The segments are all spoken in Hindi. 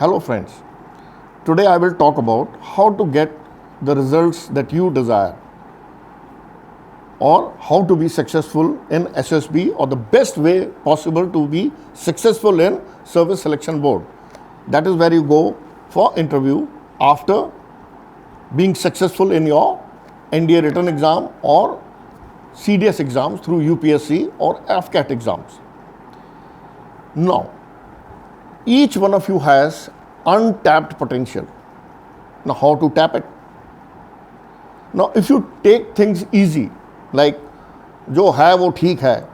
Hello friends, today I will talk about how to get the results that you desire or how to be successful in SSB or the best way possible to be successful in Service Selection Board. That is where you go for interview after being successful in your NDA written exam or CDS exams through UPSC or AFCAT exams. Now, each one of you has untapped potential. Now, how to tap it? Now, if you take things easy, like जो है वो ठीक है,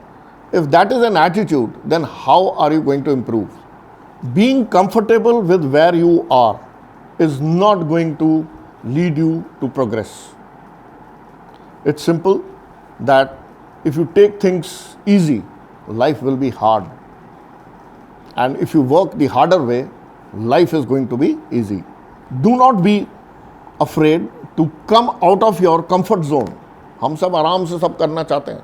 if that is an attitude, then how are you going to improve? Being comfortable with where you are is not going to lead you to progress. It's simple that if you take things easy, life will be hard. And if you work the harder way, life is going to be easy. Do not be afraid to come out of your comfort zone. हम सब आराम से सब करना चाहते हैं.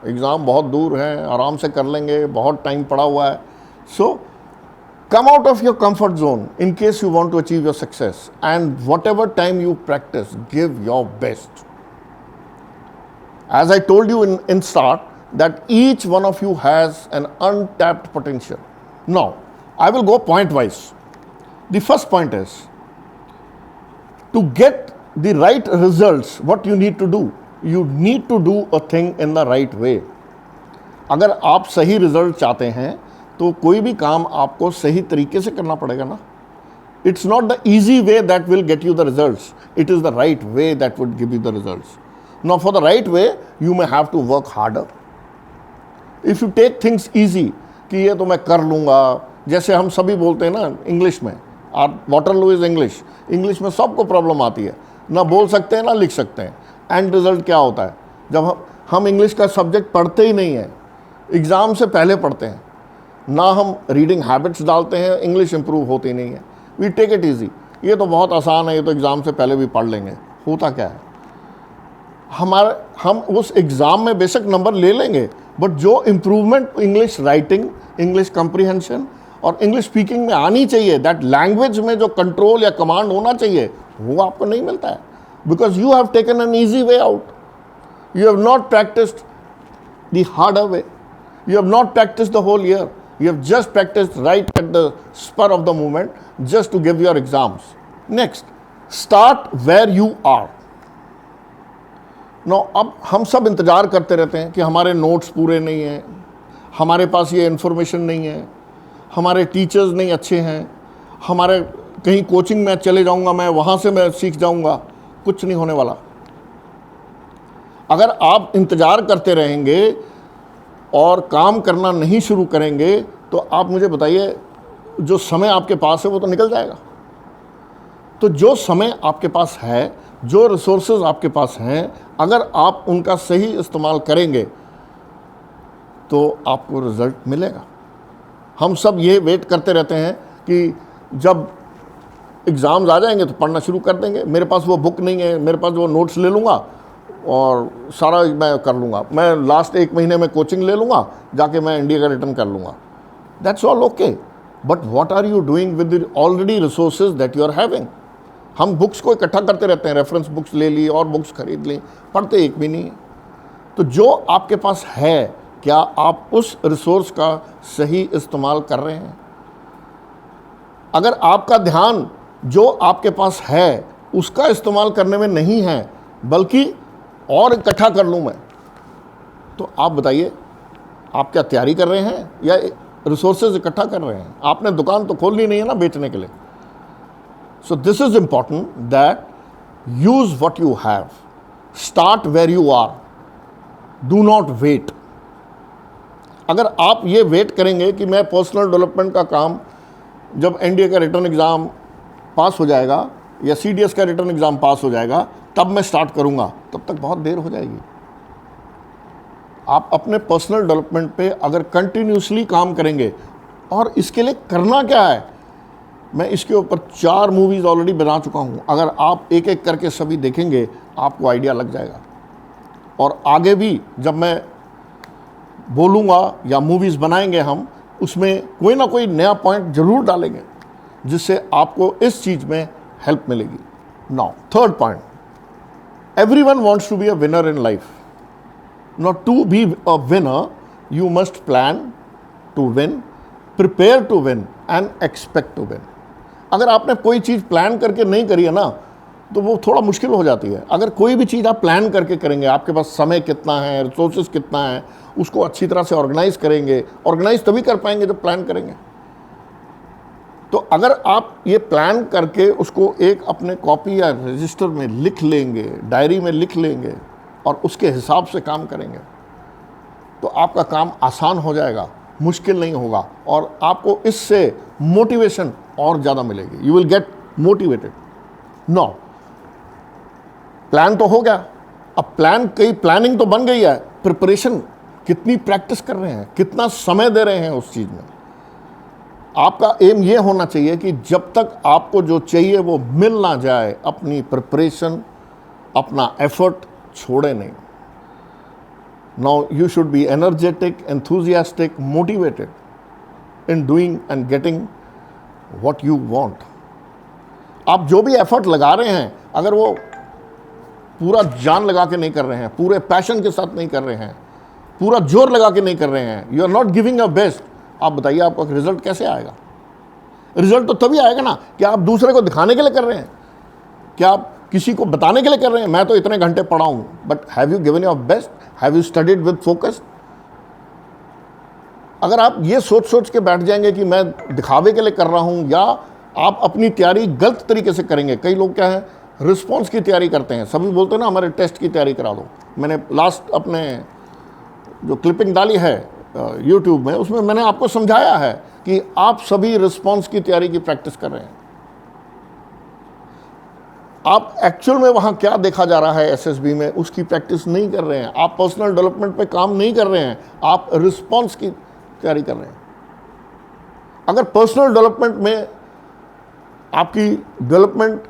एग्ज़ाम बहुत दूर है, आराम से कर लेंगे, बहुत टाइम पड़ा हुआ है. So, come out of your comfort zone in case you want to achieve your success. And whatever time you practice, give your best. As I told you in start, that each one of you has an untapped potential. Now, I will go point wise. The first point is, to get the right results, what you need to do? You need to do a thing in the right way. अगर आप सही रिजल्ट चाहते हैं तो कोई भी काम आपको सही तरीके से करना पड़ेगा ना. It's not the easy way that will get you the results. It is the right way that would give you the results. Now, for the right way, you may have to work harder. If you take things easy, कि ये तो मैं कर लूँगा, जैसे हम सभी बोलते हैं ना इंग्लिश में, वाटरलू इज इंग्लिश. इंग्लिश में सबको प्रॉब्लम आती है, ना बोल सकते हैं ना लिख सकते हैं. एंड रिजल्ट क्या होता है? जब हम इंग्लिश का सब्जेक्ट पढ़ते ही नहीं है, एग्ज़ाम से पहले पढ़ते हैं, ना हम रीडिंग हैबिट्स डालते हैं, इंग्लिश इंप्रूव होती नहीं है. वी टेक इट ईजी, ये तो बहुत आसान है, ये तो एग्ज़ाम से पहले भी पढ़ लेंगे. होता क्या है, हम उस एग्ज़ाम में बेशक नंबर ले लेंगे, बट जो improvement English writing, English comprehension और इंग्लिश स्पीकिंग में आनी चाहिए, दैट लैंग्वेज में जो कंट्रोल या कमांड होना चाहिए, वो आपको नहीं मिलता है. Because you have taken an easy way out. You have not practised the harder way. You have not practised the whole year. You have just practised right at the spur of the moment just to give your exams. Next, start where you are. No, अब हम सब इंतज़ार करते रहते हैं कि हमारे नोट्स पूरे नहीं हैं, हमारे पास ये इन्फॉर्मेशन नहीं है, हमारे टीचर्स नहीं अच्छे हैं, हमारे कहीं कोचिंग में चले जाऊंगा मैं, वहाँ से मैं सीख जाऊंगा. कुछ नहीं होने वाला. अगर आप इंतज़ार करते रहेंगे और काम करना नहीं शुरू करेंगे, तो आप मुझे बताइए, जो समय आपके पास है वो तो निकल जाएगा. तो जो समय आपके पास है, जो रिसोर्सेज आपके पास हैं, अगर आप उनका सही इस्तेमाल करेंगे तो आपको रिज़ल्ट मिलेगा. हम सब ये वेट करते रहते हैं कि जब एग्ज़ाम्स आ जाएंगे तो पढ़ना शुरू कर देंगे. मेरे पास वो बुक नहीं है, मेरे पास वो नोट्स ले लूँगा और सारा मैं कर लूँगा, मैं लास्ट 1 महीने में कोचिंग ले लूँगा, जाके मैं इंडिया का रिटर्न कर लूँगा. That's all okay, but what are you doing with the already resources that you are having? हम बुक्स को इकट्ठा करते रहते हैं, रेफरेंस बुक्स ले ली और बुक्स खरीद ली, पढ़ते एक भी नहीं है. तो जो आपके पास है, क्या आप उस रिसोर्स का सही इस्तेमाल कर रहे हैं? अगर आपका ध्यान जो आपके पास है उसका इस्तेमाल करने में नहीं है, बल्कि और इकट्ठा कर लूँ मैं, तो आप बताइए, आप क्या तैयारी कर रहे हैं या रिसोर्सेज इकट्ठा कर रहे हैं? आपने दुकान तो खोलनी नहीं है ना बेचने के लिए. So this is important that use what you have. Start where you are. Do not wait. अगर आप ये वेट करेंगे कि मैं पर्सनल डेवलपमेंट का काम जब एनडीए का रिटर्न एग्ज़ाम पास हो जाएगा या सीडीएस का रिटर्न एग्ज़ाम पास हो जाएगा तब मैं स्टार्ट करूँगा, तब तक बहुत देर हो जाएगी. आप अपने पर्सनल डेवलपमेंट पे अगर कंटिन्यूसली काम करेंगे, और इसके लिए करना क्या है, मैं इसके ऊपर 4 मूवीज़ ऑलरेडी बना चुका हूँ. अगर आप एक एक करके सभी देखेंगे आपको आइडिया लग जाएगा. और आगे भी जब मैं बोलूँगा या मूवीज़ बनाएंगे हम, उसमें कोई ना कोई नया पॉइंट ज़रूर डालेंगे. जिससे आपको इस चीज में हेल्प मिलेगी। Now third point, everyone wants to be a winner in life. Now, to be a winner, you must plan to win, prepare to win and expect to win. अगर आपने कोई चीज़ प्लान करके नहीं करी है ना, तो वो थोड़ा मुश्किल हो जाती है। अगर कोई भी चीज़ आप प्लान करके करेंगे, आपके पास समय कितना है, रिसोर्सेज कितना है, उसको अच्छी तरह से ऑर्गेनाइज करेंगे। ऑर्गेनाइज तभी कर पाएंगे जब प्लान करेंगे। तो अगर आप ये प्लान करके उसको एक अपने कॉपी या रजिस्टर में लिख लेंगे, डायरी में लिख लेंगे और उसके हिसाब से काम करेंगे, तो आपका काम आसान हो जाएगा, मुश्किल नहीं होगा और आपको इससे मोटिवेशन और ज़्यादा मिलेगी। You will get motivated. No, plan तो हो गया, अब प्लानिंग तो बन गई है, प्रिपरेशन कितनी प्रैक्टिस कर रहे हैं, कितना समय दे रहे हैं उस चीज़ में। आपका एम ये होना चाहिए कि जब तक आपको जो चाहिए वो मिल ना जाए, अपनी प्रिपरेशन, अपना एफर्ट छोड़े नहीं। Now you should be energetic, enthusiastic, motivated in doing and getting what you want. आप जो भी एफर्ट लगा रहे हैं, अगर वो पूरा जान लगा के नहीं कर रहे हैं, पूरे पैशन के साथ नहीं कर रहे हैं, पूरा जोर लगा के नहीं कर रहे हैं, you are not giving your best, आप बताइए आपका रिजल्ट कैसे आएगा? रिजल्ट तो तभी आएगा ना कि आप दूसरे को दिखाने के लिए कर रहे हैं, क्या आप किसी को बताने के लिए कर रहे हैं मैं तो इतने घंटे पढ़ा हूं, but have you given your best, have you studied with focus? अगर आप ये सोच के बैठ जाएंगे कि मैं दिखावे के लिए कर रहा हूं, या आप अपनी तैयारी गलत तरीके से करेंगे। कई लोग क्या है, रिस्पॉन्स की तैयारी करते हैं, सभी बोलते हैं ना हमारे टेस्ट की तैयारी करा दो। मैंने लास्ट अपने जो क्लिपिंग डाली है यूट्यूब में, उसमें मैंने आपको समझाया है कि आप सभी रिस्पॉन्स की तैयारी की प्रैक्टिस कर रहे हैं। आप एक्चुअल में वहां क्या देखा जा रहा है एसएसबी में, उसकी प्रैक्टिस नहीं कर रहे हैं। आप पर्सनल डेवलपमेंट पे काम नहीं कर रहे हैं, आप रिस्पॉन्स की तैयारी कर रहे हैं। अगर पर्सनल डेवलपमेंट में आपकी डेवलपमेंट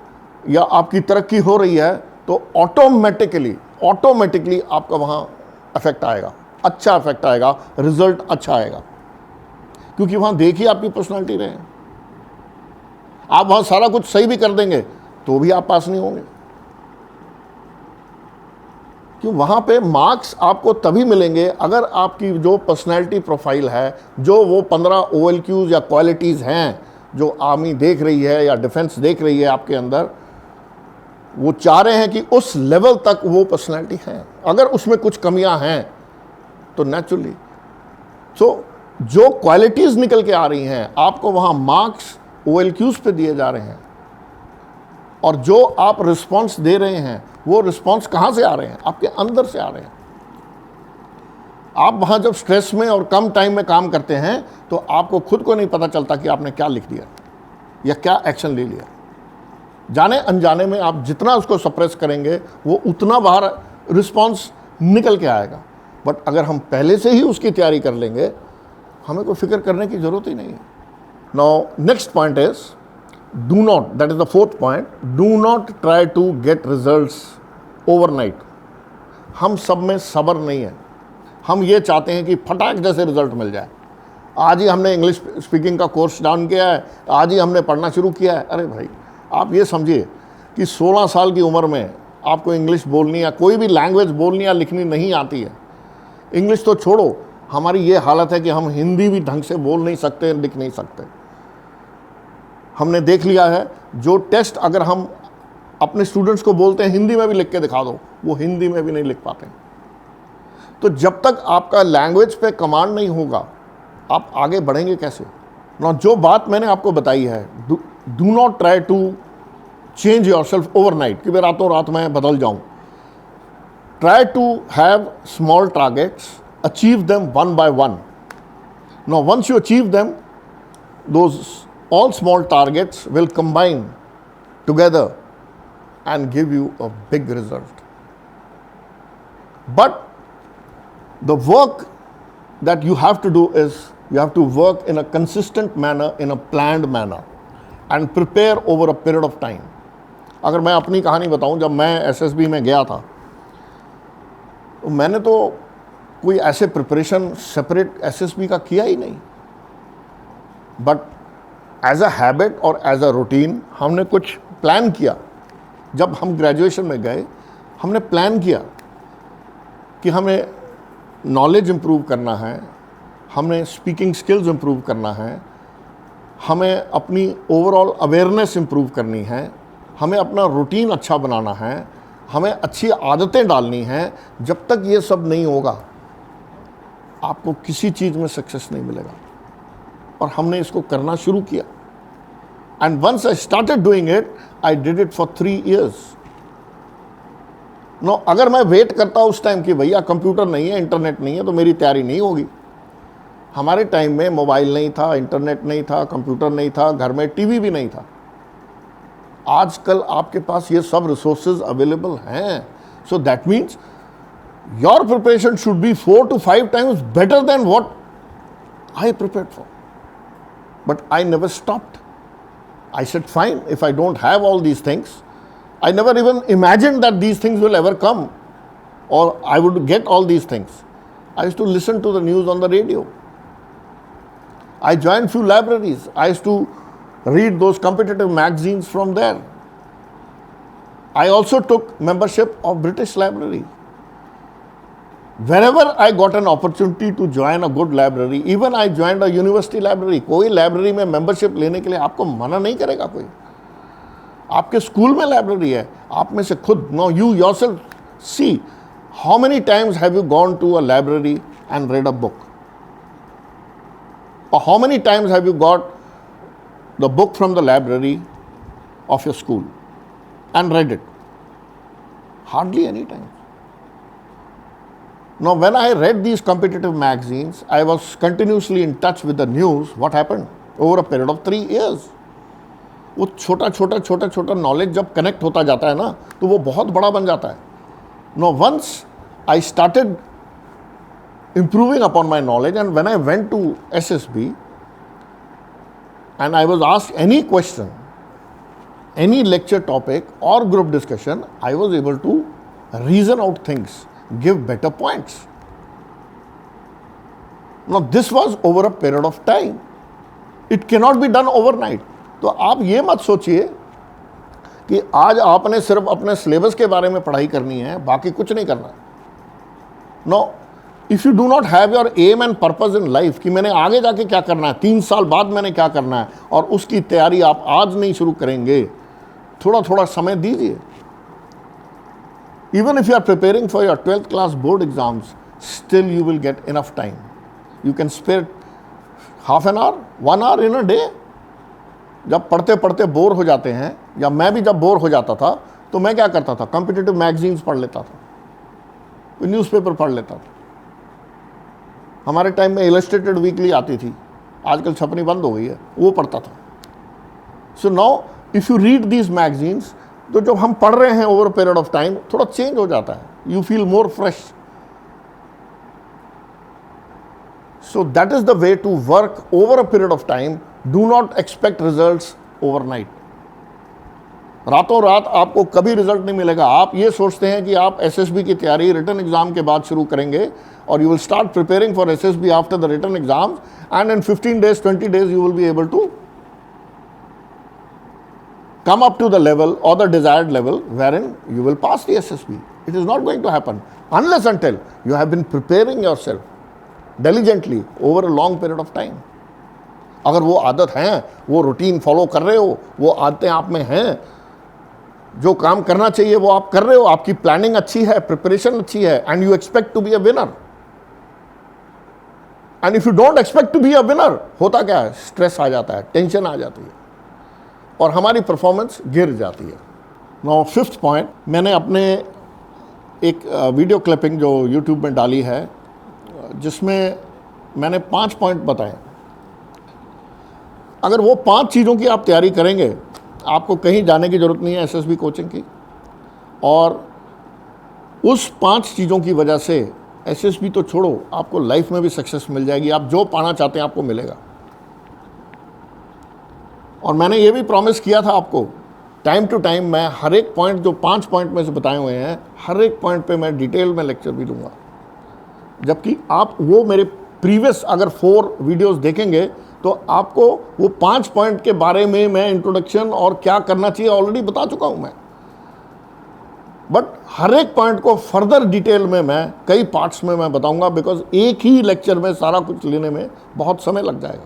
या आपकी तरक्की हो रही है, तो ऑटोमेटिकली आपका वहां इफेक्ट आएगा, अच्छा इफेक्ट आएगा, रिजल्ट अच्छा आएगा, क्योंकि वहां देखिए आपकी पर्सनालिटी रहे। आप वहां सारा कुछ सही भी कर देंगे तो भी आप पास नहीं होंगे, क्यों? वहां पे मार्क्स आपको तभी मिलेंगे अगर आपकी जो पर्सनालिटी प्रोफाइल है, जो वो 15 OLQs या क्वालिटीज हैं जो आर्मी देख रही है या डिफेंस देख रही है आपके अंदर, वो चाह रहे हैं कि उस लेवल तक वो पर्सनालिटी है। अगर उसमें कुछ कमियां हैं तो नेचुरली जो क्वालिटीज निकल के आ रही हैं, आपको वहां मार्क्स OLQs पे दिए जा रहे हैं, और जो आप रिस्पॉन्स दे रहे हैं वो रिस्पॉन्स कहां से आ रहे हैं? आपके अंदर से आ रहे हैं। आप वहां जब स्ट्रेस में और कम टाइम में काम करते हैं तो आपको खुद को नहीं पता चलता कि आपने क्या लिख दिया या क्या एक्शन ले लिया। जाने अनजाने में आप जितना उसको सप्रेस करेंगे वो उतना बाहर रिस्पॉन्स निकल के आएगा। बट अगर हम पहले से ही उसकी तैयारी कर लेंगे, हमें कोई फिक्र करने की जरूरत ही नहीं है। Now next point is do not, that is the fourth point, do not try to get results overnight. हम सब में सब्र नहीं है, हम ये चाहते हैं कि फटाक जैसे रिजल्ट मिल जाए। आज ही हमने इंग्लिश स्पीकिंग का कोर्स डाउन किया है, आज ही हमने पढ़ना शुरू किया है। अरे भाई, आप ये समझिए कि 16 साल की उम्र में आपको इंग्लिश बोलनी या कोई भी लैंग्वेज बोलनी या लिखनी नहीं आती है। इंग्लिश तो छोड़ो, हमारी ये हालत है कि हम हिंदी भी ढंग से बोल नहीं सकते, लिख नहीं सकते। हमने देख लिया है, जो टेस्ट अगर हम अपने स्टूडेंट्स को बोलते हैं हिंदी में भी लिख के दिखा दो, वो हिंदी में भी नहीं लिख पाते। तो जब तक आपका लैंग्वेज पे कमांड नहीं होगा, आप आगे बढ़ेंगे कैसे? ना, जो बात मैंने आपको बताई है, do not try to change yourself overnight, कि मैं रातों रात में बदल जाऊं। Try to have small targets, achieve them one by one. Now, once you achieve them, those all small targets will combine together and give you a big result. But the work that you have to do is you have to work in a consistent manner, in a planned manner, and prepare over a period of time. अगर मैं अपनी कहानी बताऊं, जब मैं SSB में गया था, तो मैंने तो कोई ऐसे प्रिपरेशन सेपरेट SSB का किया ही नहीं। बट एज अ हैबिट और एज अ रूटीन हमने कुछ प्लान किया। जब हम ग्रेजुएशन में गए हमने प्लान किया कि हमें नॉलेज इम्प्रूव करना है, हमें स्पीकिंग स्किल्स इम्प्रूव करना है, हमें अपनी ओवरऑल अवेयरनेस इम्प्रूव करनी है, हमें अपना रूटीन अच्छा बनाना है, हमें अच्छी आदतें डालनी हैं। जब तक ये सब नहीं होगा आपको किसी चीज़ में सक्सेस नहीं मिलेगा। और हमने इसको करना शुरू किया। And once I started doing it, I did it for 3 years। No, अगर मैं वेट करता उस टाइम कि भैया कंप्यूटर नहीं है, इंटरनेट नहीं है, तो मेरी तैयारी नहीं होगी। हमारे टाइम में मोबाइल नहीं था, इंटरनेट नहीं था, कंप्यूटर नहीं था, घर में टीवी भी नहीं था। आजकल आपके पास ये सब रिसोर्सेज अवेलेबल हैं। So that means your preparation should be 4 to 5 times better than what I prepared for. But I never stopped. I said, fine, if I don't have all these things, I never even imagined that these things will ever come or I would get all these things. I used to listen to the news on the radio. I joined few libraries. I used to read those competitive magazines from there. I also took membership of British Library. Wherever I got an opportunity to join a good library, even I joined a university library. कोई लाइब्रेरी में मेंबरशिप लेने के लिए आपको मना नहीं करेगा कोई। आपके स्कूल में लाइब्रेरी है, आप में से खुद, no, you yourself see how many times have you gone to a library and read a book, or how many times have you got the book from the library of your school and read it? Hardly any time. Now, when I read these competitive magazines, I was continuously in touch with the news. What happened over a period of 3 years? वो छोटा नॉलेज जब कनेक्ट होता जाता है ना, तो वो बहुत बड़ा बन जाता है। Now, once I started improving upon my knowledge, and when I went to SSB and I was asked any question, any lecture topic or group discussion, I was able to reason out things, give better points. Now, this was over a period of time. It cannot be done overnight. तो आप ये मत सोचिए कि आज आपने सिर्फ अपने सिलेबस के बारे में पढ़ाई करनी है, बाकी कुछ नहीं करना। No, if you do not have your aim and purpose in life कि मैंने आगे जाके क्या करना है, 3 साल बाद मैंने क्या करना है, और उसकी तैयारी आप आज नहीं शुरू करेंगे, थोड़ा थोड़ा समय दीजिए। Even if you are preparing for your 12th class board exams, still you will get enough time. You can spare half an hour, 1 hour in a day. जब पढ़ते पढ़ते बोर हो जाते हैं, या मैं भी जब बोर हो जाता था, तो मैं क्या करता था, कॉम्पिटिटिव मैगजीन्स पढ़ लेता था, न्यूज़पेपर पढ़ लेता था। हमारे टाइम में इलस्ट्रेटेड वीकली आती थी, आजकल छपनी बंद हो गई है, वो पढ़ता था। So now if you read these magazines, तो जब हम पढ़ रहे हैं over a period of time, थोड़ा चेंज हो जाता है, you feel more fresh. So that is the way to work over a period of time. Do not expect results overnight. रातों रात आपको कभी रिजल्ट नहीं मिलेगा। आप ये सोचते हैं कि आप एसएसबी की तैयारी रिटन एग्जाम के बाद शुरू करेंगे, और you will start preparing for SSB after the written exams, and in 15 days 20 days you will be able to come up to the level or the desired level wherein you will pass the SSB. It is not going to happen unless until you have been preparing yourself diligently over a long period of time. अगर वो आदत है, वो रूटीन फॉलो कर रहे हो, वो आदतें आप में हैं, जो काम करना चाहिए वो आप कर रहे हो, आपकी प्लानिंग अच्छी है, प्रिपरेशन अच्छी है, and you expect to be a winner. And if you don't expect to be a winner, होता क्या है, स्ट्रेस आ जाता है, टेंशन आ जाती है, और हमारी परफॉर्मेंस गिर जाती है। नाउ 5th पॉइंट, मैंने अपने एक वीडियो क्लिपिंग जो यूट्यूब में डाली है, जिसमें मैंने 5 पॉइंट बताए। अगर वो 5 चीज़ों की आप तैयारी करेंगे, आपको कहीं जाने की ज़रूरत नहीं है एसएसबी कोचिंग की, और उस 5 चीज़ों की वजह से एसएसबी तो छोड़ो, आपको लाइफ में भी सक्सेस मिल जाएगी। आप जो पाना चाहते हैं आपको मिलेगा। और मैंने ये भी प्रॉमिस किया था आपको, टाइम टू टाइम मैं हर एक पॉइंट, जो 5 पॉइंट में से बताए हुए हैं, हर एक पॉइंट पे मैं डिटेल में लेक्चर भी दूंगा। जबकि आप वो मेरे प्रीवियस अगर 4 वीडियोस देखेंगे, तो आपको वो 5 पॉइंट के बारे में मैं इंट्रोडक्शन और क्या करना चाहिए ऑलरेडी बता चुका हूं मैं, बट हर एक पॉइंट को फर्दर डिटेल में मैं कई पार्ट्स में मैं बताऊंगा, बिकॉज एक ही लेक्चर में सारा कुछ लेने में बहुत समय लग जाएगा,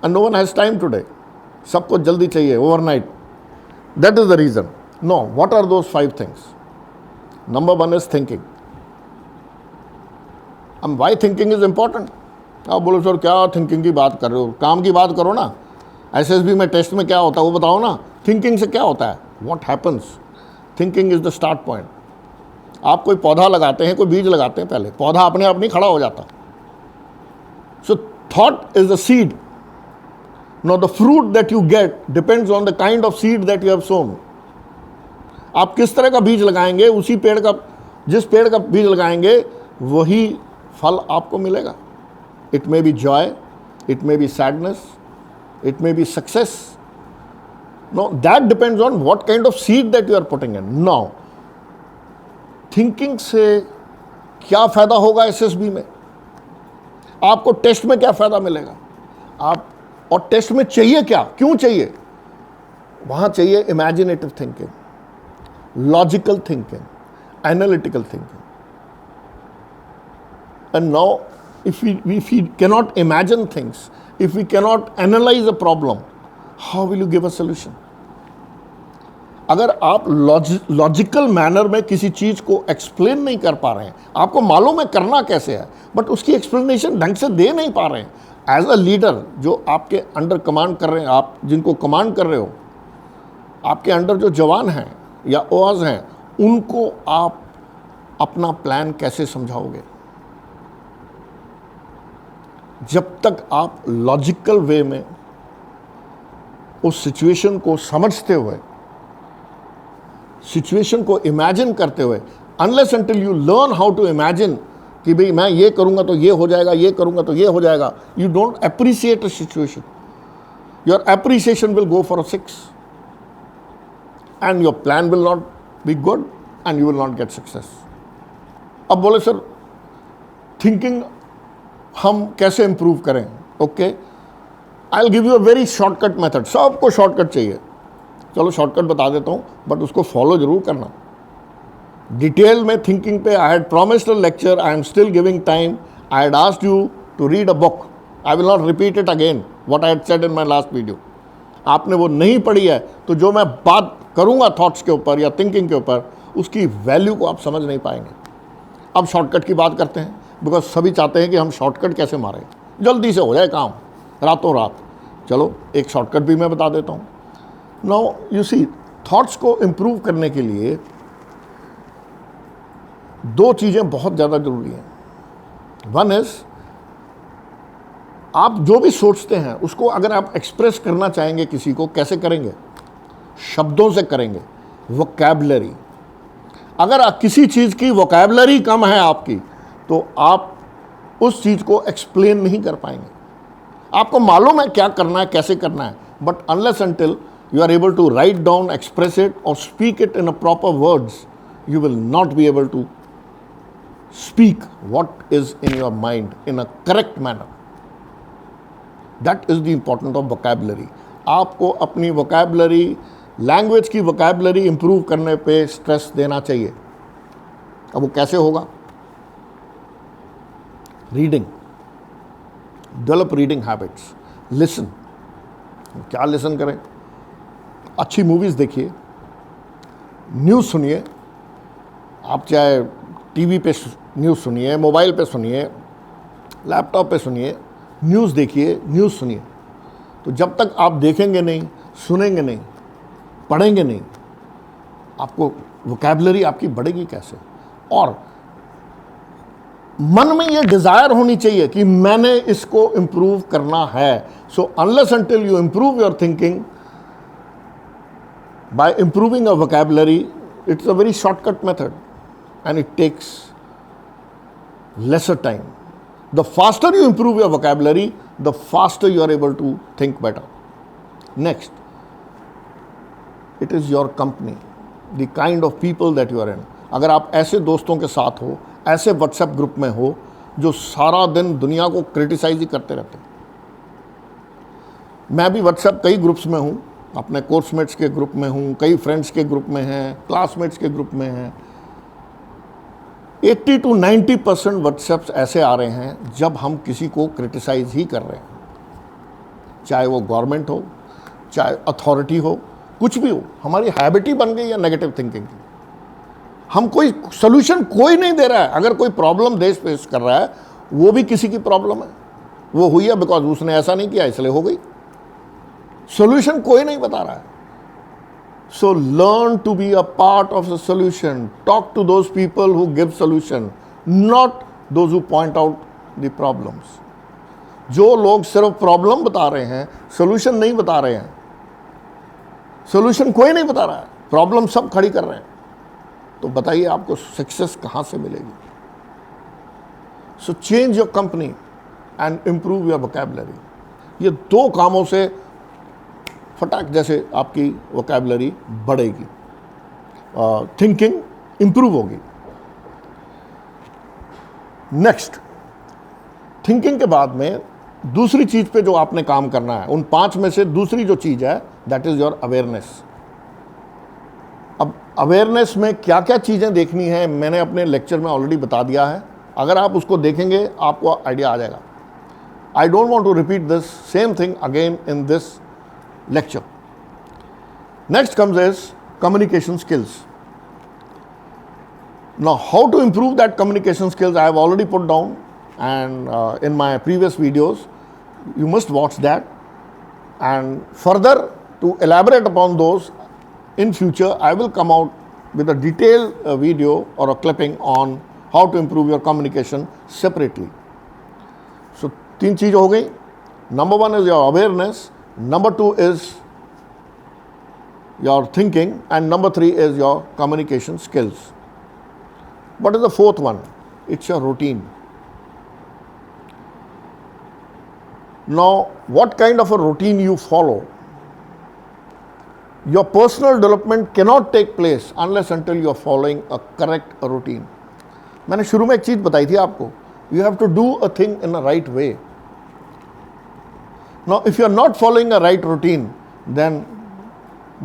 and no one has time today, सबको जल्दी चाहिए overnight. That is the reason. No, what are those 5 things? Number 1 is thinking. Why thinking is important? आप बोलो सर क्या थिंकिंग की बात कर रहे हो, काम की बात करो ना. एसएसबी में टेस्ट में क्या होता है वो बताओ ना. थिंकिंग से क्या होता है? What happens? Thinking is the start point. आप कोई पौधा लगाते हैं, कोई बीज लगाते हैं, पहले पौधा अपने आप नहीं खड़ा हो जाता. So thought is the seed. Now the fruit that you get depends on the kind of seed that you have sown. आप किस तरह का बीज लगाएंगे, उसी पेड़ का, जिस पेड़ का बीज लगाएंगे वही फल आपको मिलेगा. It may be Joy, it may be sadness, it may be success. No, that depends on what kind of seed that you are putting in. Now, thinking से क्या फायदा होगा एसएसबी में? आपको टेस्ट में क्या फायदा मिलेगा? आप, और टेस्ट में चाहिए क्या, क्यों चाहिए? वहां चाहिए imaginative thinking, logical thinking, analytical thinking. And now if we cannot imagine things, if we cannot analyze a problem, how will you give a solution? अगर आप लॉजिकल मैनर में किसी चीज को एक्सप्लेन नहीं कर पा रहे हैं, आपको मालूम है करना कैसे है, बट उसकी एक्सप्लेनेशन ढंग से दे नहीं पा रहे हैं, एज अ लीडर जो आपके अंडर कमांड कर रहे हैं, आप जिनको कमांड कर रहे हो, आपके अंडर जो जवान हैं या ओआज हैं, उनको आप अपना प्लान कैसे समझाओगे? जब तक आप लॉजिकल वे में उस सिचुएशन को समझते हुए, सिचुएशन को इमेजिन करते हुए, unless until you learn how to imagine कि भाई मैं ये करूंगा तो ये हो जाएगा, ये करूंगा तो ये हो जाएगा, you don't appreciate a situation. Your appreciation will go for a 6 and your plan will not be good and you will not get success. अब बोले सर थिंकिंग हम कैसे इंप्रूव करें? Okay, I will give you a very shortcut method. सबको शॉर्टकट चाहिए, चलो शॉर्टकट बता देता हूं, बट उसको फॉलो जरूर करना. डिटेल में थिंकिंग पे I had promised a lecture, I am still giving time. I had asked you to read a book. I will not repeat it again what I had said in my last video. आपने वो नहीं पढ़ी है तो जो मैं बात करूंगा थॉट्स के ऊपर या थिंकिंग के ऊपर, उसकी वैल्यू को आप समझ नहीं पाएंगे. अब शॉर्टकट की बात करते हैं, बिकॉज सभी चाहते हैं कि हम शॉर्टकट कैसे मारें, जल्दी से हो जाए काम रातों रात. चलो एक शॉर्टकट भी मैं बता देता हूँ. नाउ यू सी, थॉट्स को इम्प्रूव करने के लिए 2 चीज़ें बहुत ज़्यादा जरूरी हैं. वन इज, आप जो भी सोचते हैं उसको अगर आप एक्सप्रेस करना चाहेंगे किसी को, कैसे करेंगे? शब्दों से करेंगे. वोकैबुलरी. अगर आप किसी चीज़ की वोकैबुलरी कम है आपकी, तो आप उस चीज़ को एक्सप्लेन नहीं कर पाएंगे. आपको मालूम है क्या करना है, कैसे करना है, but unless until you are able to write down, express it or speak it in a proper words, you will not be able to speak what is in your mind in a correct manner. That is the importance of vocabulary. आपको अपनी vocabulary, language की vocabulary improve करने पे stress देना चाहिए. अब वो कैसे होगा? Reading. Develop reading habits. Listen. क्या listen करें? अच्छी मूवीज़ देखिए, न्यूज़ सुनिए. आप चाहे टीवी पे न्यूज़ सुनिए, मोबाइल पे सुनिए, लैपटॉप पे सुनिए, न्यूज़ देखिए, न्यूज़ सुनिए. तो जब तक आप देखेंगे नहीं, सुनेंगे नहीं, पढ़ेंगे नहीं, आपको वोकैबुलरी आपकी बढ़ेगी कैसे? और मन में ये डिज़ायर होनी चाहिए कि मैंने इसको इम्प्रूव करना है. So unless until you improve your thinking by improving a vocabulary, it's a very shortcut method and it takes lesser time. The faster you improve your vocabulary, the faster you are able to think better. Next, it is your company, the kind of people that you are in. अगर आप ऐसे दोस्तों के साथ हो, ऐसे व्हाट्सएप ग्रुप में हो जो सारा दिन दुनिया को क्रिटिसाइज ही करते रहते हैं, मैं भी व्हाट्सएप कई ग्रुप्स में हूँ, अपने कोर्समेट्स के ग्रुप में हूँ, कई फ्रेंड्स के ग्रुप में हैं, क्लासमेट्स के ग्रुप में हैं। 80 to 90% व्हाट्सएप्स ऐसे आ रहे हैं जब हम किसी को क्रिटिसाइज ही कर रहे हैं, चाहे वो गवर्नमेंट हो, चाहे अथॉरिटी हो, कुछ भी हो। हमारी हैबिट ही बन गई है नेगेटिव थिंकिंग की। हम कोई सोल्यूशन कोई नहीं दे रहा है। अगर कोई प्रॉब्लम देश फेस कर रहा है, वो भी किसी की प्रॉब्लम है, वो हुई है बिकॉज उसने ऐसा नहीं किया इसलिए हो गई। सोल्यूशन कोई नहीं बता रहा है। So learn to be a part of the solution. Talk to those people who give solution, not those who point out the problems. जो लोग सिर्फ प्रॉब्लम बता रहे हैं, सोल्यूशन नहीं बता रहे हैं, सोल्यूशन कोई नहीं बता रहा है, प्रॉब्लम सब खड़ी कर रहे हैं, तो बताइए आपको सक्सेस कहां से मिलेगी? So change your company and improve your vocabulary. ये दो कामों से फटाक जैसे आपकी वोकैबुलरी बढ़ेगी, थिंकिंग इंप्रूव होगी। नेक्स्ट, थिंकिंग के बाद में दूसरी चीज पे जो आपने काम करना है, उन 5 में से दूसरी जो चीज है दैट इज योर अवेयरनेस। अब अवेयरनेस में क्या क्या चीजें देखनी है मैंने अपने लेक्चर में ऑलरेडी बता दिया है। अगर आप उसको देखेंगे आपको आइडिया आ जाएगा। I don't want to repeat this same thing again in this lecture. Next comes is communication skills. Now how to improve that communication skills I have already put down and in my previous videos. You must watch that, and further to elaborate upon those in future I will come out with a detailed video or a clipping on how to improve your communication separately. So 3 चीज़ हो गई। Number 1 is your awareness, number 2 is your thinking, and number 3 is your communication skills. What is the 4th one? It's your routine. Now, what kind of a routine you follow? Your personal development cannot take place unless until you are following a correct routine. मैंने शुरू में एक चीज बताई थी आपको, you have to do a thing in a right way. Now, if you are not following a right routine, then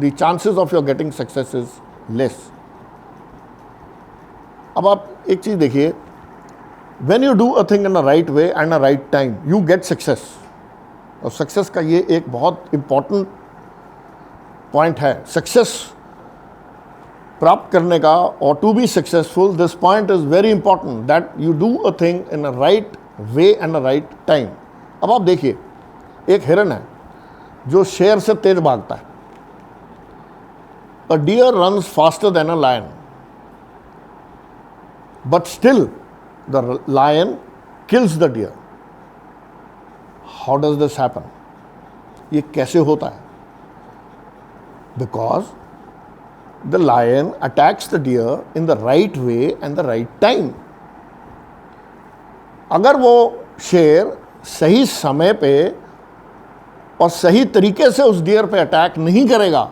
the chances of your getting success is less. अब आप एक चीज देखिए, when you do a thing in a right way and a right time, you get success. और सक्सेस का ये एक बहुत इंपॉर्टेंट पॉइंट है। सक्सेस प्राप्त करने का, और to be successful, this point is very important that you do a thing in a right way and a right time. अब आप देखिए, एक हिरन है जो शेर से तेज भागता है। A deer runs faster than a lion, but still the lion kills the deer. How does this happen? ये कैसे होता है? Because the lion attacks the deer in the right way and the right time. अगर वो शेर सही समय पे और सही तरीके से उस डियर पे अटैक नहीं करेगा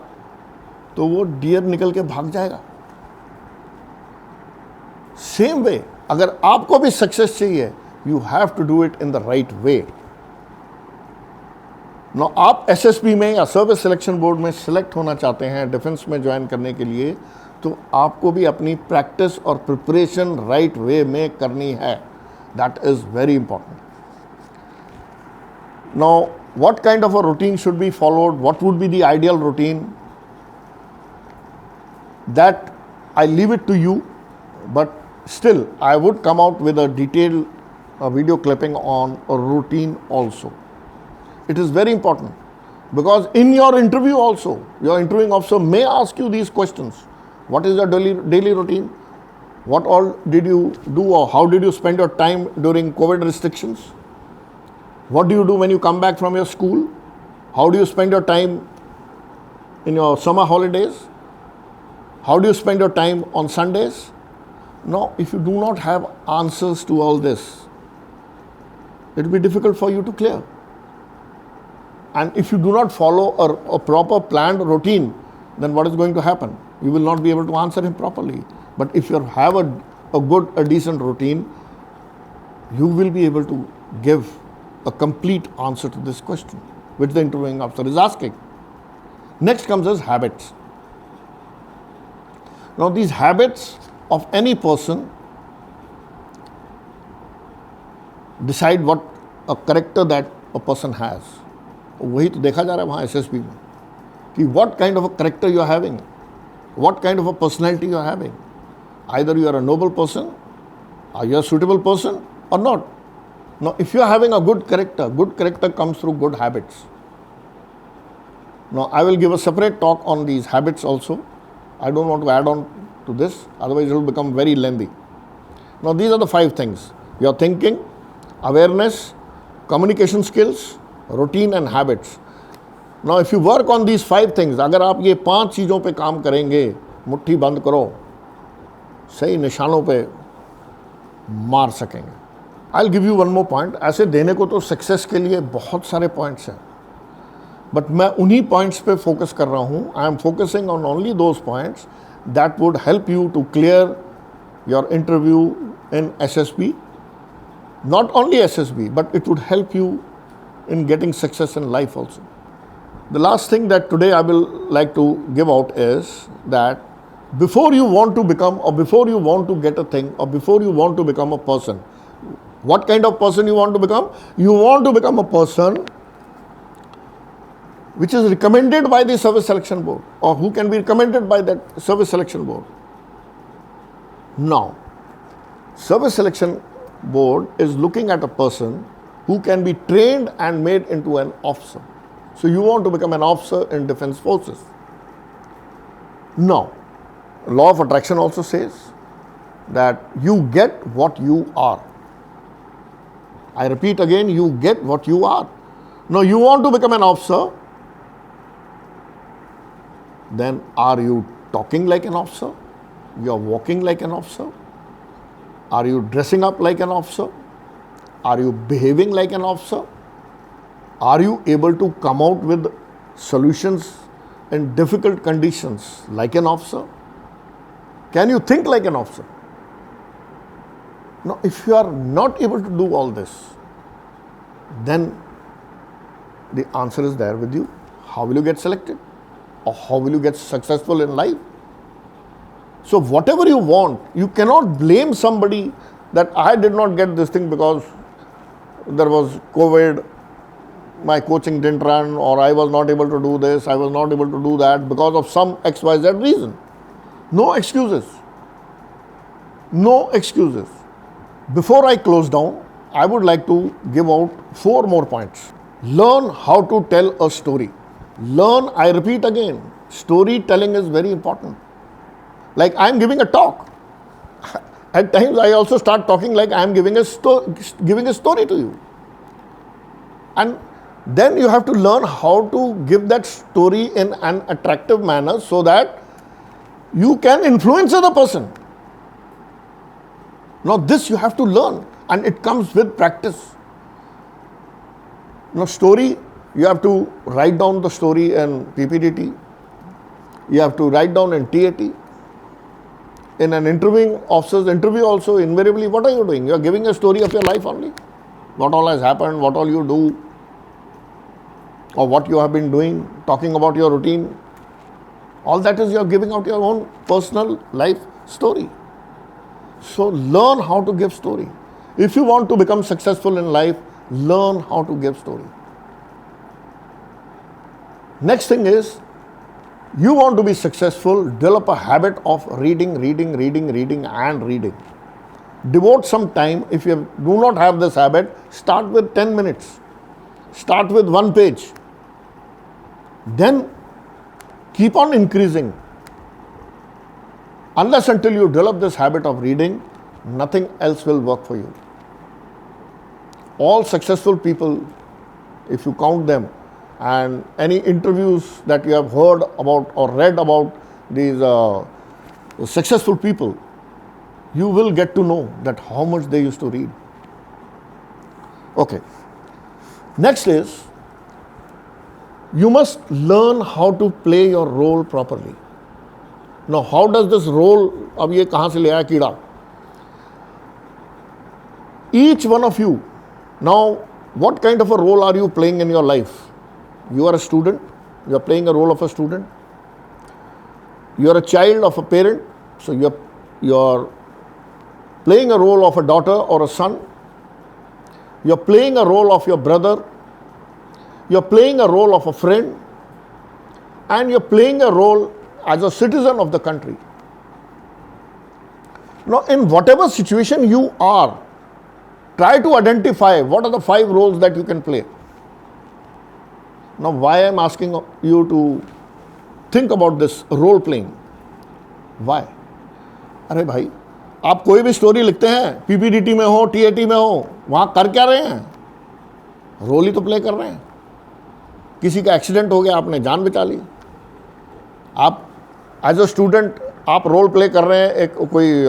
तो वो डियर निकल के भाग जाएगा। सेम वे, अगर आपको भी सक्सेस चाहिए, you have to do it in the right way. No, आप S S B service selection board में सिलेक्ट होना चाहते हैं डिफेंस में ज्वाइन करने के लिए, तो आपको भी अपनी प्रैक्टिस और प्रिपरेशन राइट वे में करनी है। That is very important. No, what kind of a routine should be followed? What would be the ideal routine? That I leave it to you, but still I would come out with a detailed video clipping on a routine also. It is very important because in your interview also, your interviewing officer may ask you these questions. What is your daily routine? What all did you do, or how did you spend your time during COVID restrictions? What do you do when you come back from your school? How do you spend your time in your summer holidays? How do you spend your time on Sundays? Now, if you do not have answers to all this, it will be difficult for you to clear. And if you do not follow a proper planned routine, then what is going to happen? You will not be able to answer him properly. But if you have a decent routine, you will be able to give a complete answer to this question. which the interviewing officer is asking. Next comes as habits. Now these habits of any person decide what a character that a person has. वही तो देखा जा रहा है वहाँ SSB में कि what kind of a character you are having, what kind of a personality you are having. Either you are a noble person, or you are a suitable person or not. Now if you are having a good character comes through good habits. Now I will give a separate talk on these habits also. I don't want to add on to this, otherwise it will become very lengthy. Now these are the 5 things: your thinking, awareness, communication skills, routine and habits. Now if you work on these 5 things, अगर आप ये 5 चीज़ों पे काम करेंगे, मुट्ठी बंद करो, सही निशानों पे मार सकेंगे. I'll give you one more point. ऐसे देने को तो सक्सेस के लिए बहुत सारे पॉइंट्स हैं, बट मैं उन्हीं पॉइंट्स पे फोकस कर रहा हूँ. I am focusing on only those points that would help you to clear your interview in SSB. Not only SSB, but it would help you in getting success in life also. The last thing that today I will like to give out is that before you want to become, or before you want to get a thing, or before you want to become a person, what kind of person you want to become? You want to become a person which is recommended by the service selection board, or who can be recommended by that service selection board. Now, service selection board is looking at a person who can be trained and made into an officer. So you want to become an officer in defense forces. Now, law of attraction also says that you get what you are. I repeat again, you get what you are. Now you want to become an officer, then are you talking like an officer? You are walking like an officer? Are you dressing up like an officer? Are you behaving like an officer? Are you able to come out with solutions in difficult conditions like an officer? Can you think like an officer? Now, if you are not able to do all this, then the answer is there with you. How will you get selected? Or how will you get successful in life? So whatever you want, you cannot blame somebody that I did not get this thing because there was COVID, my coaching didn't run, or I was not able to do this, I was not able to do that because of some XYZ reason. No excuses. No excuses. Before I close down, I would like to give out 4 more points. Learn how to tell a story. Learn, I repeat again, storytelling is very important. Like I am giving a talk. At times I also start talking like I am giving a story to you. And then you have to learn how to give that story in an attractive manner so that you can influence other person. Now this you have to learn, and it comes with practice. Now story, you have to write down the story in PPDT. You have to write down in TAT. In an interviewing officer's interview also, invariably, what are you doing? You are giving a story of your life only. What all has happened, what all you do, or what you have been doing, talking about your routine. All that is you are giving out your own personal life story. So learn how to give story. If you want to become successful in life, learn how to give story. Next thing is, you want to be successful, develop a habit of reading. Devote some time. If you do not have this habit, start with 10 minutes. Start with 1 page. Then keep on increasing. Unless until you develop this habit of reading, nothing else will work for you. All successful people, if you count them, and any interviews that you have heard about or read about these successful people, you will get to know that how much they used to read. Okay. Next is, you must learn how to play your role properly. Now, how does this role, अब ये कहाँ से ले आया कीड़ा? Each one of you, now, what kind of a role are you playing in your life? You are a student, you are playing a role of a student. You are a child of a parent, so you are playing a role of a daughter or a son. You are playing a role of your brother. You are playing a role of a friend. And you are playing a role as a citizen of the country. Now, in whatever situation you are, try to identify what are the 5 roles that you can play. Now, why I am asking you to think about this role playing? Why? अरे भाई, आप कोई भी स्टोरी लिखते हैं, पीपीडीटी में हो, टीएटी में हो, वहाँ कर क्या रहे हैं? रोल ही तो प्ले कर रहे हैं। किसी का एक्सीडेंट हो गया, आपने जान बचा ली। आप एज अ स्टूडेंट आप रोल प्ले कर रहे हैं, एक कोई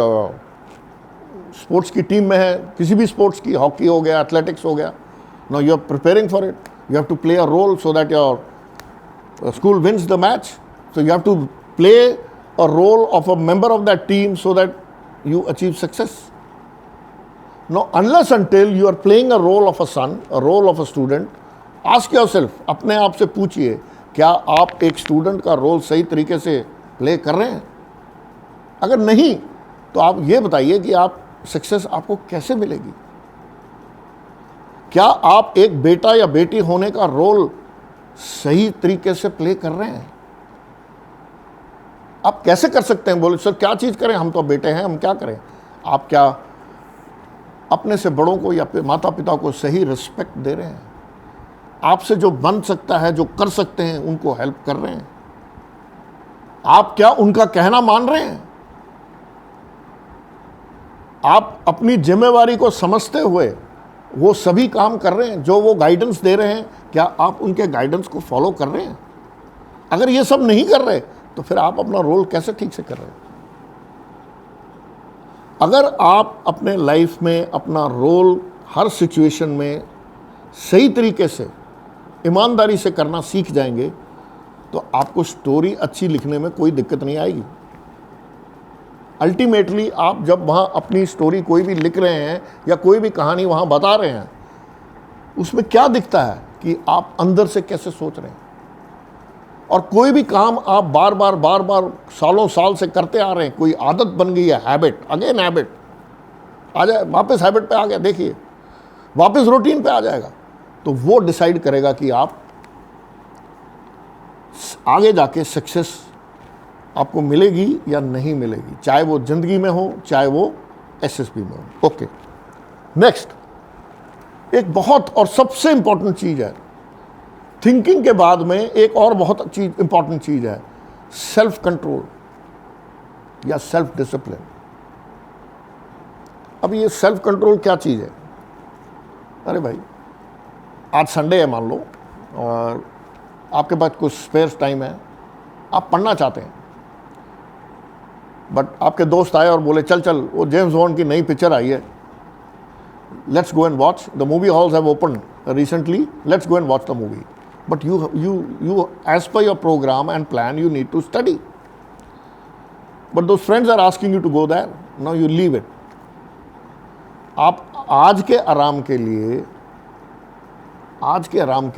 स्पोर्ट्स की टीम में है, किसी भी स्पोर्ट्स की, हॉकी हो गया, एथलेटिक्स हो गया। Now you are preparing for it, you have to play a role so that your school wins the match. So you have to play a role of a member of that team so that you achieve success. Now, unless until you are playing a role of a son, a role of a student, ask yourself, अपने आप से पूछिए, क्या आप एक स्टूडेंट का रोल सही तरीके से प्ले कर रहे हैं? अगर नहीं, तो आप ये बताइए कि आप सक्सेस आपको कैसे मिलेगी? क्या आप एक बेटा या बेटी होने का रोल सही तरीके से प्ले कर रहे हैं? आप कैसे कर सकते हैं? बोले सर क्या चीज़ करें, हम तो बेटे हैं, हम क्या करें? आप क्या अपने से बड़ों को या माता पिता को सही रिस्पेक्ट दे रहे हैं? आपसे जो बन सकता है, जो कर सकते हैं, उनको हेल्प कर रहे हैं? आप क्या उनका कहना मान रहे हैं? आप अपनी जिम्मेवारी को समझते हुए वो सभी काम कर रहे हैं जो वो गाइडेंस दे रहे हैं? क्या आप उनके गाइडेंस को फॉलो कर रहे हैं? अगर ये सब नहीं कर रहे तो फिर आप अपना रोल कैसे ठीक से कर रहे हैं? अगर आप अपने लाइफ में अपना रोल हर सिचुएशन में सही तरीके से ईमानदारी से करना सीख जाएंगे तो आपको स्टोरी अच्छी लिखने में कोई दिक्कत नहीं आएगी। अल्टीमेटली आप जब वहाँ अपनी स्टोरी कोई भी लिख रहे हैं या कोई भी कहानी वहाँ बता रहे हैं, उसमें क्या दिखता है कि आप अंदर से कैसे सोच रहे हैं। और कोई भी काम आप बार बार सालों साल से करते आ रहे हैं, कोई आदत बन गई है, हैबिट, अगेन हैबिट आ जाए, वापस हैबिट पे आ गया, देखिए वापस रूटीन पे आ जाएगा, तो वो डिसाइड करेगा कि आप आगे जाके सक्सेस आपको मिलेगी या नहीं मिलेगी, चाहे वो जिंदगी में हो, चाहे वो एसएसबी में हो। ओके, नेक्स्ट एक बहुत और सबसे इंपॉर्टेंट चीज़ है, थिंकिंग के बाद में एक और बहुत चीज इंपॉर्टेंट चीज़ है, सेल्फ कंट्रोल या सेल्फ डिसिप्लिन। अब ये सेल्फ कंट्रोल क्या चीज़ है? अरे भाई, आज संडे है मान लो और आपके पास कुछ स्पेयर टाइम है, आप पढ़ना चाहते हैं, बट आपके दोस्त आए और बोले चल चल वो जेम्स बॉन्ड की नई पिक्चर आई है, let's go and watch, the movie halls have open recently, let's go and watch the movie, but you as per your program and plan you need to study, but those friends are asking you to go there, now you leave it. आप आज के आराम के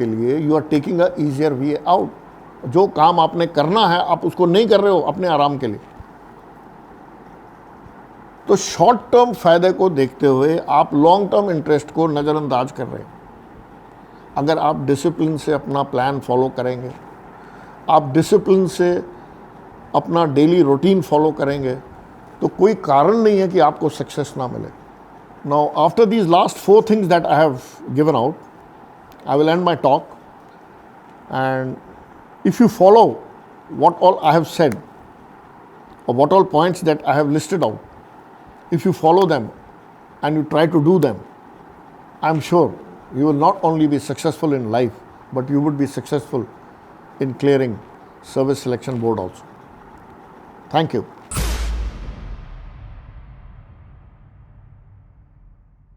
लिए you are taking a easier way out. जो काम आपने करना है आप उसको नहीं कर रहे हो अपने आराम के लिए, तो शॉर्ट टर्म फायदे को देखते हुए आप लॉन्ग टर्म इंटरेस्ट को नज़रअंदाज कर रहे हैं। अगर आप डिसिप्लिन से अपना प्लान फॉलो करेंगे, आप डिसिप्लिन से अपना डेली रूटीन फॉलो करेंगे, तो कोई कारण नहीं है कि आपको सक्सेस ना मिले। Now after these last 4 things that I have given out, I will and my talk, and if you follow what all I have said or what all points that I have listed out, if you follow them and you try to do them, I am sure you will not only be successful in life, but you would be successful in clearing Service Selection Board also. Thank you.